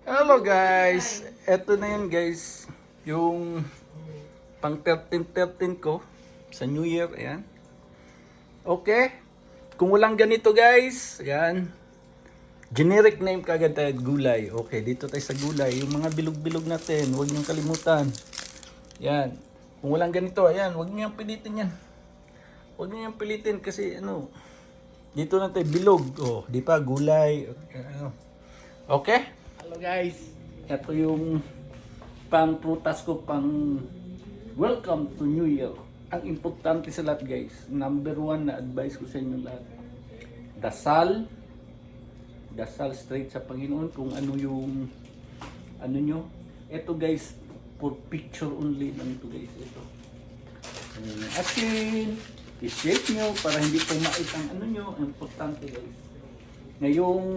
Hello guys! Eto na yun guys. Yung pang 13-13 ko sa New Year. Ayan. Okay. Kung walang ganito guys. Ayan. Generic name kagad tayo. Gulay. Okay. Dito tayo sa gulay. Yung mga bilog-bilog natin. Huwag niyong kalimutan. Ayan. Kung walang ganito. Ayan. Huwag niyong pilitin yan. Huwag niyong pilitin kasi ano. Dito na tayo bilog. Oh, di pa gulay. Okay? Hello guys. Ito yung pang prutas ko pang welcome to New Year. Ang importante sa lahat guys, number one na advice ko sa inyo lahat. Dasal. Dasal straight sa Panginoon kung ano yung ano nyo. Ito guys, for picture only lang ito guys. Ito. Asin. I-shake nyo para hindi pumait ang ano nyo. Ang importante guys. Ngayong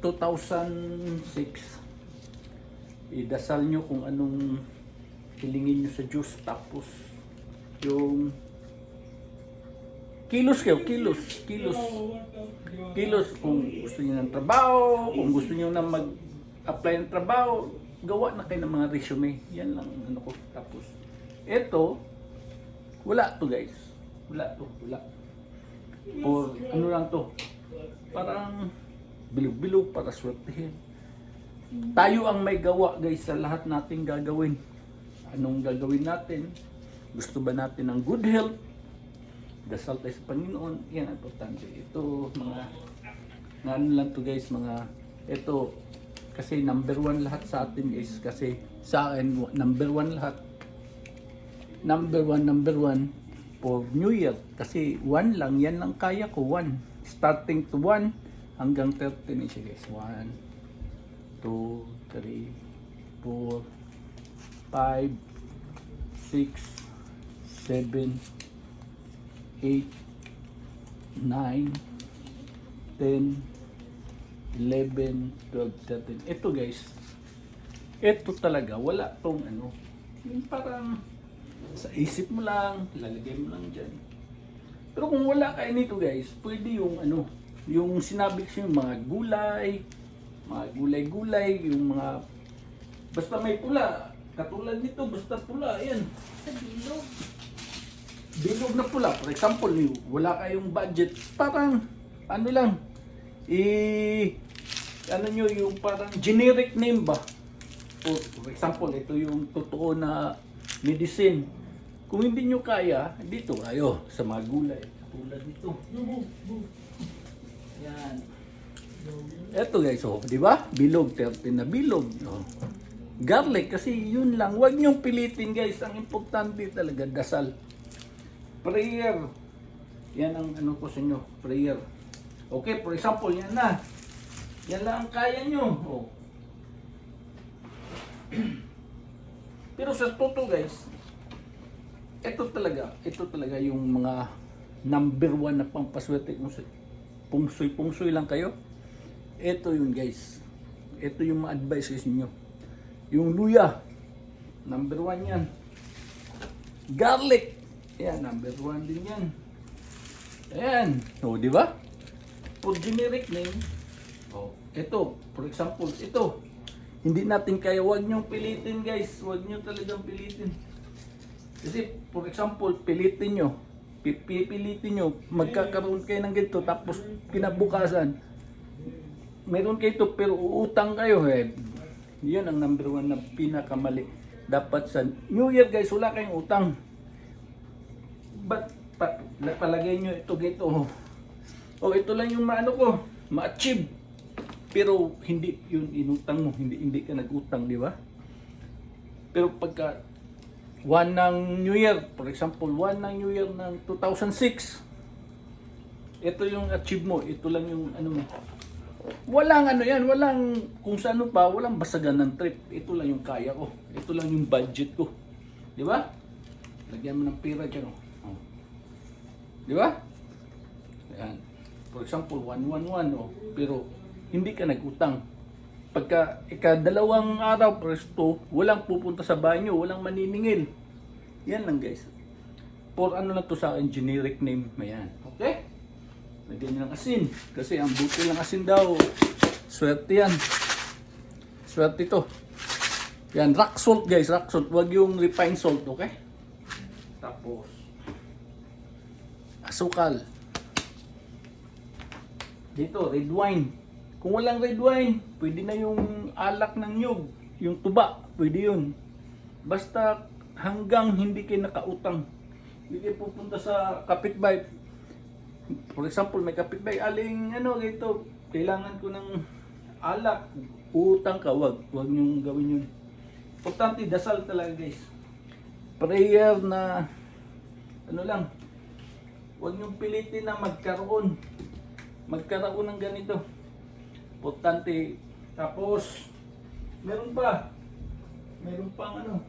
2006, idasal nyo kung anong hilingin nyo sa Diyos. Tapos, yung kilos kayo, kilos. Kilos kung gusto nyo ng trabaho, kung gusto nyo na mag-apply ng trabaho, gawa na kayo ng mga resume. Yan lang ano ko. Tapos, eto, wala to guys. Wala to, wala. Or ano lang to. Parang bilog-bilog para swertihin. Tayo ang may gawa guys sa lahat nating gagawin. Anong gagawin natin? Gusto ba natin ng good health? Dasal tayo sa Panginoon. Yan ang importante. Ito mga ano lang to guys, ito kasi number one lahat sa atin guys. Kasi sa akin number one lahat. Number one for New Year. Kasi 1 lang, yan lang kaya ko, 1. Starting to 1 hanggang 13 na siya guys. 1, 2, 3, 4, 5, 6, 7, 8, 9, 10, 11, 12, 13. Ito guys, ito talaga, wala tong ano, yung parang sa isip mo lang, lalagay mo lang dyan. Pero kung wala kayo nito guys, pwede yung ano, yung sinabi ko yung mga gulay, yung mga, basta may pula, katulad nito, basta pula, ayan. Sa bilog. Bilog na pula, for example, wala kayong budget, parang, ano lang, ano nyo, yung parang generic name ba? For example, ito yung totoo na medicine. Kung hindi nyo kaya, dito kayo sa mga gulay. Tulad nito. Yan. Eto guys, oh, di ba? Bilog, 13 na bilog. Oh. Garlic, kasi yun lang. Huwag nyong pilitin guys. Ang importante talaga, dasal. Prayer. Yan ang ano ko sa inyo, prayer. Okay, for example, yan na. Yan lang ang kaya nyo. Oh. Pero sa totoo guys, ito talaga yung mga number one na pampaswerte. Pungsoy lang kayo. Ito yun guys. Ito yung ma-advise sa inyo. Yung luya, number one yan. Garlic, yan, number one din yan. Ayan, o, di ba? For generic name, ito, for example, ito. Hindi natin kaya, huwag niyong pilitin guys. Huwag niyo talagang pilitin. Kasi, for example, pilitin nyo. Pipilitin nyo. Magkakaroon kayo ng ganito. Tapos, kinabukasan, meron kayo ito, pero uutang kayo. Yan ang number one na pinakamali. Dapat sa New Year guys, wala kayong utang. But, palagay nyo ito ganito. Ito lang yung maano ko. Ma-achieve. Pero, hindi yun inutang mo. Hindi ka nag-utang, di ba? Pero pagka 1 ng New Year, for example, 1 ng New Year ng 2006. Ito yung achieve mo, ito lang yung ano mo. Walang ano yan, walang kung saan pa, walang basagan ng trip. Ito lang yung kaya ko. Ito lang yung budget ko. Di ba? Lagyan mo ng pera dyan. Oh. Di ba? Ayan. For example, 111. Pero hindi ka nag-utang. Pagka ikadalawang araw, presto, walang pupunta sa banyo, walang maniningil. Yan lang guys. For ano lang to sa akin, generic name. Ayan. Okay? Lagyan nyo ng asin. Kasi ang buti ng asin daw, swerte yan. Swerte ito. Yan, rock salt guys, rock salt. Huwag yung refined salt, okay? Tapos, asukal. Dito, red wine. Kung walang red wine, pwede na yung alak ng nyug. Yung tuba, pwede yun. Basta hanggang hindi kayo nakautang. Hindi kayo pupunta sa kapitbahay. For example, may kapitbahay, aling ano dito, kailangan ko ng alak. Utang ka, wag niyong gawin yun. Importante, dasal talaga guys. Prayer na, ano lang, wag niyong pilitin na magkaroon ng ganito. Importante. Tapos, meron pang ano,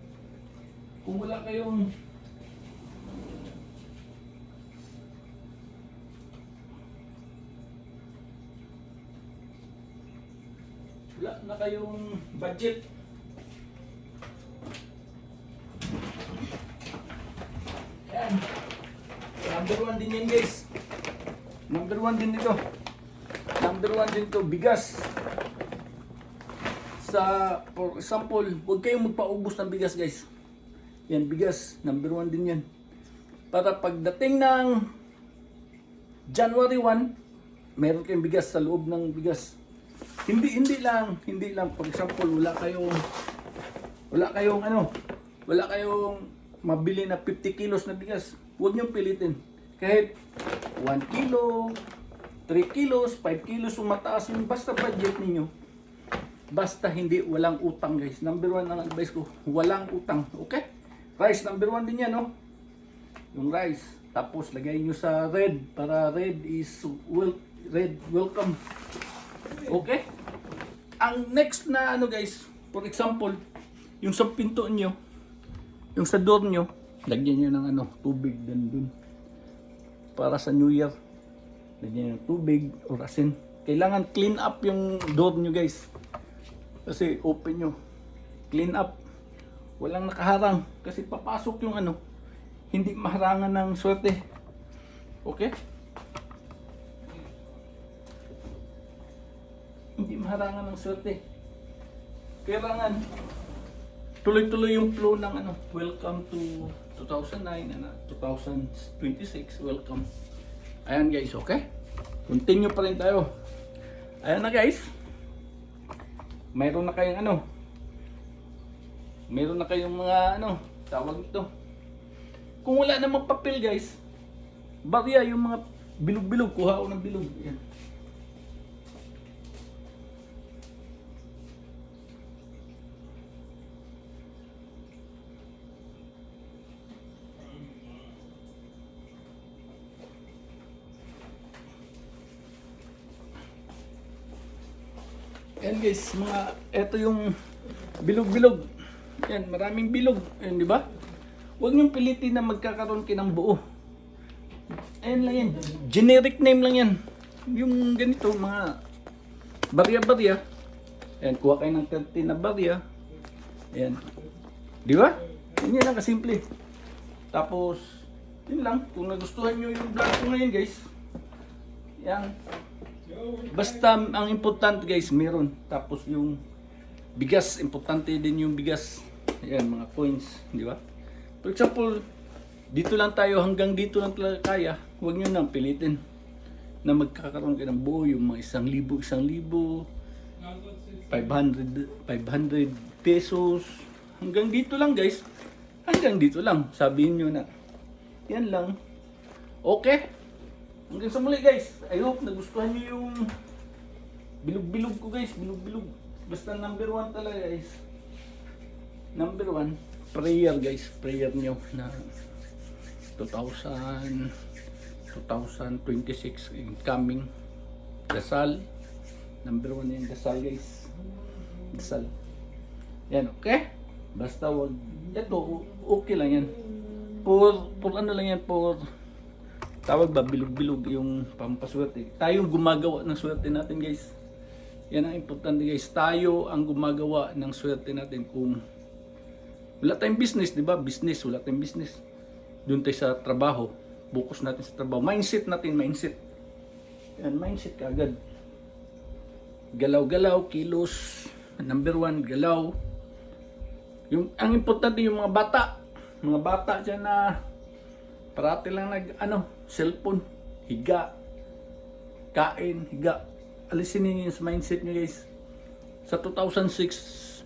kung wala kayong budget. Yan. Number 1 din yan guys. Number 1 din ito. Number 1 din ito, bigas. For example, huwag kayong magpaubos ng bigas guys. Yan, bigas. Number 1 din yan. Para pagdating ng January 1, meron kayong bigas sa loob ng bigas. Hindi lang. For example, wala kayong mabili na 50 kilos na bigas. Huwag niyong pilitin. Kahit 1 kilo, 3 kilos, 5 kilos, mataas yung basta budget ninyo. Basta walang utang guys. Number 1 ang advice ko, walang utang. Okay? Rice, number 1 din yan, no? Yung rice. Tapos, lagay nyo sa red. Para red is welcome. Okay? Ang next na ano guys, for example, yung sa pinto nyo, yung sa door nyo, lagyan nyo ng ano, tubig dun. Para sa New Year. Lagyan nyo ng tubig or asin. Kailangan clean up yung door nyo guys. Kasi open nyo. Clean up. Walang nakaharang. Kasi papasok yung ano, hindi maharangan ng swerte. Okay? Hindi maharangan ng swerte. Kailangan tuloy-tuloy yung flow ng ano, welcome to 2009 and 2026, welcome. Ayan guys, okay? Continue pa rin tayo. Ayan na guys. Mayroon na kayong ano, meron na kayong mga ano, tawag ito. Kung wala namang papel guys, barya yung mga bilog-bilog, kuha ko ng bilog. Ayan. Ayan guys, ito yung bilog-bilog. Ayan, maraming bilog. Ayan, di ba? Huwag niyong pilitin na magkakaroon kayo ng buo. Ayan lang yan. Generic name lang yan. Yung ganito, mga barya-barya. Ayan, kuha kayo ng 30 na barya. Ayan. Di ba? Yan lang kasimple. Tapos, yun lang. Kung nagustuhan nyo yung vlog ko ngayon guys. Yan. Basta ang importante guys, meron. Tapos yung bigas, importante din yung bigas. Ayan, mga coins, di ba? For example, dito lang tayo, hanggang dito lang talaga kaya. Huwag nyo nang pilitin na magkakaroon kayo ng buo, yung mga 1,000, 500 pesos. Hanggang dito lang guys. Hanggang dito lang. Sabihin nyo na. Yan lang. Okay? Hanggang sa muli guys. I hope nagustuhan nyo yung bilog-bilog ko guys. Bilog-bilog. Basta number 1 talaga guys. Number 1, prayer guys. Prayer nyo na 2026 incoming. Dasal. Number 1 yung dasal guys. Dasal. Yan, okay? Basta wag. Ito, okay lang yan. For ano lang yan, for tawag ba, bilog-bilog yung pampaswerte. Tayo gumagawa ng swerte natin guys. Yan ang importante guys. Tayo ang gumagawa ng swerte natin. Kung wala tayong business, di ba? Business, wala tayong business. Doon tayo sa trabaho. Focus natin sa trabaho. Mindset natin, mindset. Yan, mindset ka agad. Galaw-galaw, kilos. Number 1, galaw. Ang importante yung mga bata. Mga bata dyan na parati lang cellphone, higa, kain, higa. Alisin niyo yung mindset niyo guys. Sa 2026,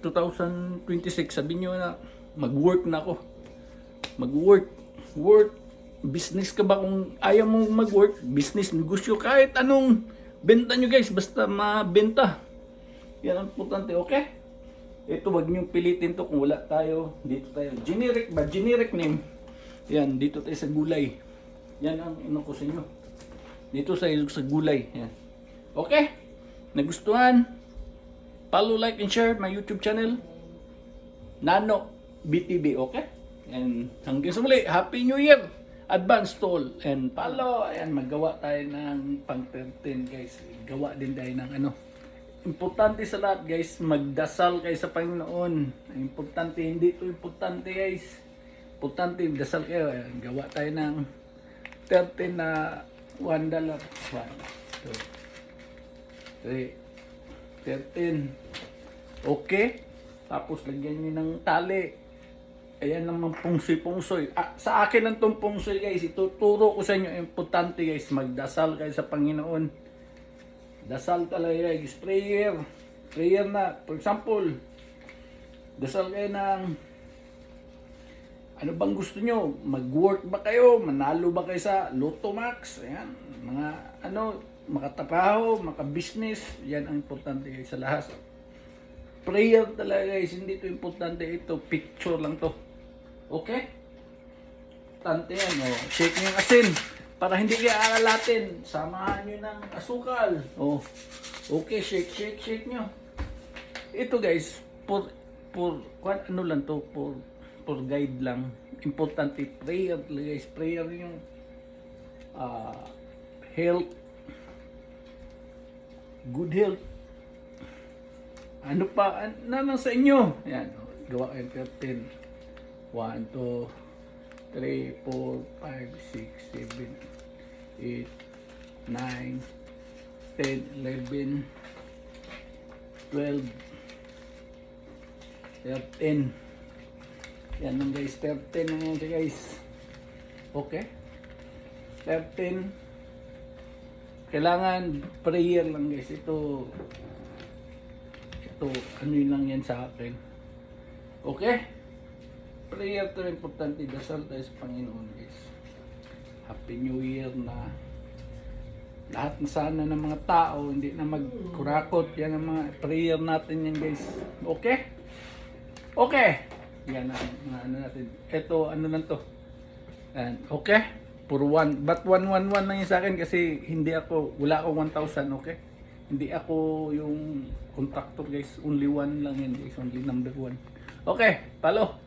sabihin niyo na mag-work na ako. Mag-work, business ka ba? Kung ayaw mong mag-work, business, negosyo, kahit anong benta nyo guys, basta mabenta. Yan ang importante, okay? Ito, wag nyo pilitin to kung wala tayo. Dito tayo. Generic ba? Generic name. Yan, dito tayo sa gulay. Yan ang ko sa inyo. Dito sa gulay. Yan. Okay? Nagustuhan? Follow, like, and share my YouTube channel. Nano BTB, okay? And hanggang sa muli, Happy New Year! Advance to all. And follow, ayan, maggawa tayo ng pang 13 guys. Gawa din tayo ng Importante sa lahat guys, magdasal kayo sa Panginoon. Importante, hindi to importante guys. Importante, dasal kayo. Ayan, gawa tayo ng 13 na $1. 1, 2, 3, 13. Okay. Tapos lagyan nyo ng tali. Ayan naman pungsoy. Sa akin ang itong pungsoy guys. Ituturo ko sa inyo. Importante guys, magdasal kayo sa Panginoon. Dasal talaga guys. Prayer na. For example, dasal kayo ng ano bang gusto nyo? Mag-work ba kayo? Manalo ba kayo sa Lotto Max? Ayan. Mga makatrabaho, maka-business. Yan ang importante guys sa lahat. Prayer talaga guys. Hindi to importante. Ito, picture lang to. Okay? Importante yan. Shake nyo yung asin. Para hindi kayo alalatin, samahan nyo ng asukal. Okay, shake nyo. Ito guys, for guide lang. Importante, prayer guys. Prayer yung health, good health. Ano pa, ano sa inyo? Yan, gawa kayo 13. 1, 2, 3, 4, 5, 6, 7, 8, 9, 10, 11, 12, 13. Yan lang guys, 13 na yan guys. Okay? 13. Kailangan prayer lang guys. Ito, ano yun lang yan sa akin. Okay? Prayer to importante. Dasal tayo sa Panginoon guys. Happy New Year na lahat na sana ng mga tao hindi na magkurakot. Yan ang mga prayer natin yan guys. Okay? Okay. Yan ang ano natin. Ito ano lang to. And okay? Puro 1. But 111 lang yun sa akin kasi wala akong 1,000. Okay? Hindi ako yung contractor guys. Only 1 lang yan guys. Only number 1. Okay. Follow.